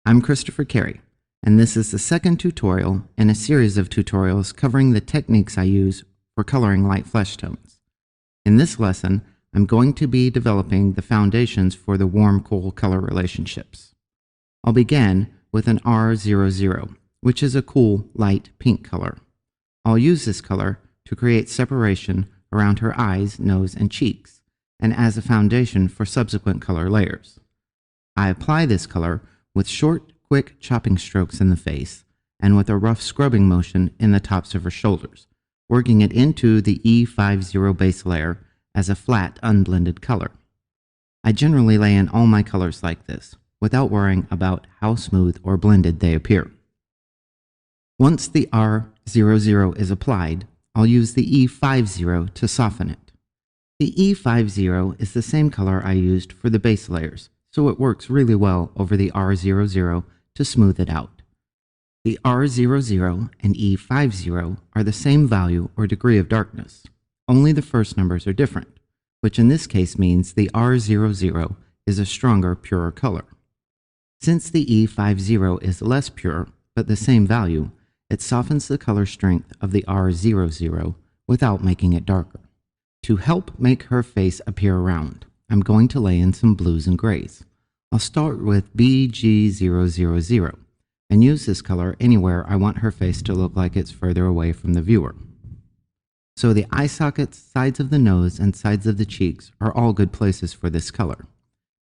I'm Christopher Carey, and this is the second tutorial in a series of tutorials covering the techniques I use for coloring light flesh tones. In this lesson, I'm going to be developing the foundations for the warm-cool color relationships. I'll begin with an R00, which is a cool light pink color. I'll use this color to create separation around her eyes, nose, and cheeks, and as a foundation for subsequent color layers. I apply this color with short, quick chopping strokes in the face and with a rough scrubbing motion in the tops of her shoulders, working it into the E50 base layer as a flat, unblended color. I generally lay in all my colors like this, without worrying about how smooth or blended they appear. Once the R00 is applied, I'll use the E50 to soften it. The E50 is the same color I used for the base layers, so it works really well over the R00 to smooth it out. The R00 and E50 are the same value or degree of darkness, only the first numbers are different, which in this case means the R00 is a stronger, purer color. Since the E50 is less pure, but the same value, it softens the color strength of the R00 without making it darker. To help make her face appear round, I'm going to lay in some blues and grays. I'll start with BG000 and use this color anywhere I want her face to look like it's further away from the viewer. So the eye sockets, sides of the nose, and sides of the cheeks are all good places for this color.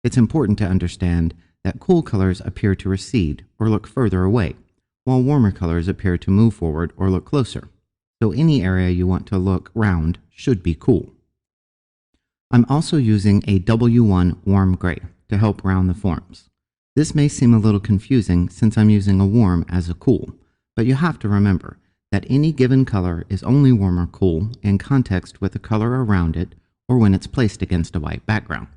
It's important to understand that cool colors appear to recede or look further away, while warmer colors appear to move forward or look closer. So any area you want to look round should be cool. I'm also using a W1 warm gray to help round the forms. This may seem a little confusing since I'm using a warm as a cool, but you have to remember that any given color is only warm or cool in context with the color around it or when it's placed against a white background.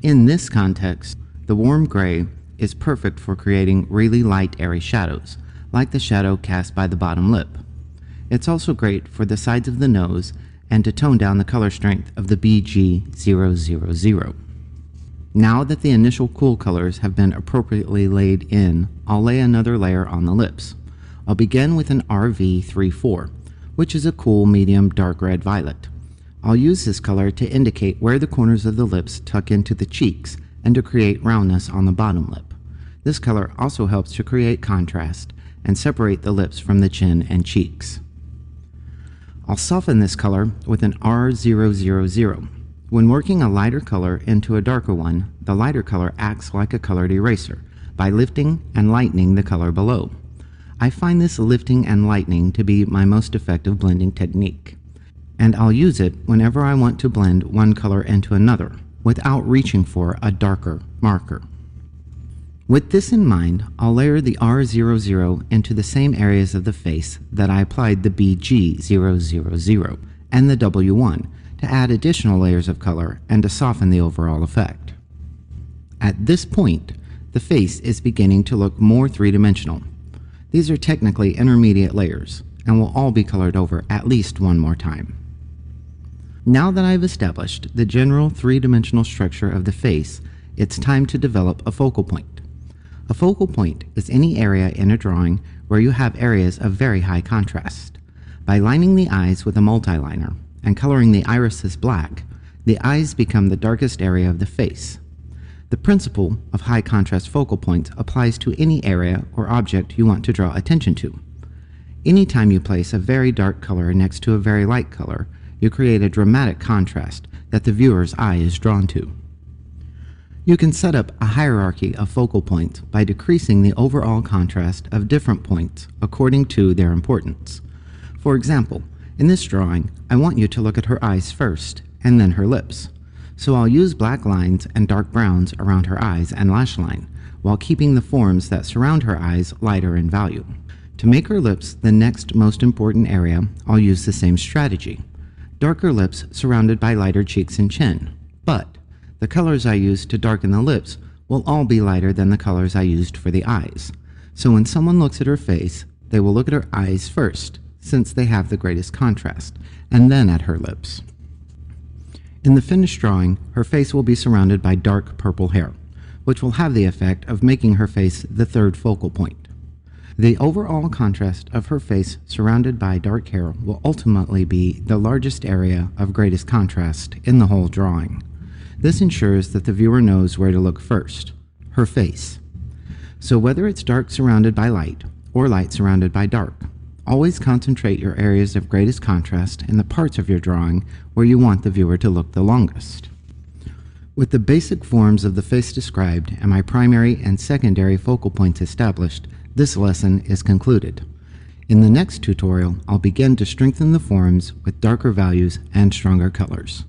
In this context, the warm gray is perfect for creating really light, airy shadows, like the shadow cast by the bottom lip. It's also great for the sides of the nose and to tone down the color strength of the BG000. Now that the initial cool colors have been appropriately laid in, I'll lay another layer on the lips. I'll begin with an RV34, which is a cool medium dark red violet. I'll use this color to indicate where the corners of the lips tuck into the cheeks and to create roundness on the bottom lip. This color also helps to create contrast and separate the lips from the chin and cheeks. I'll soften this color with an R000. When working a lighter color into a darker one, the lighter color acts like a colored eraser by lifting and lightening the color below. I find this lifting and lightening to be my most effective blending technique, and I'll use it whenever I want to blend one color into another without reaching for a darker marker. With this in mind, I'll layer the R00 into the same areas of the face that I applied the BG000 and the W1 to add additional layers of color and to soften the overall effect. At this point, the face is beginning to look more three-dimensional. These are technically intermediate layers and will all be colored over at least one more time. Now that I've established the general three-dimensional structure of the face, it's time to develop a focal point. A focal point is any area in a drawing where you have areas of very high contrast. By lining the eyes with a multiliner and coloring the irises black, the eyes become the darkest area of the face. The principle of high contrast focal points applies to any area or object you want to draw attention to. Anytime you place a very dark color next to a very light color, you create a dramatic contrast that the viewer's eye is drawn to. You can set up a hierarchy of focal points by decreasing the overall contrast of different points according to their importance. For example, in this drawing, I want you to look at her eyes first and then her lips. So I'll use black lines and dark browns around her eyes and lash line, while keeping the forms that surround her eyes lighter in value. To make her lips the next most important area, I'll use the same strategy. Darker lips surrounded by lighter cheeks and chin, but the colors I used to darken the lips will all be lighter than the colors I used for the eyes. So when someone looks at her face, they will look at her eyes first, since they have the greatest contrast, and then at her lips. In the finished drawing, her face will be surrounded by dark purple hair, which will have the effect of making her face the third focal point. The overall contrast of her face surrounded by dark hair will ultimately be the largest area of greatest contrast in the whole drawing. This ensures that the viewer knows where to look first, her face. So whether it's dark surrounded by light or light surrounded by dark, always concentrate your areas of greatest contrast in the parts of your drawing where you want the viewer to look the longest. With the basic forms of the face described and my primary and secondary focal points established, this lesson is concluded. In the next tutorial, I'll begin to strengthen the forms with darker values and stronger colors.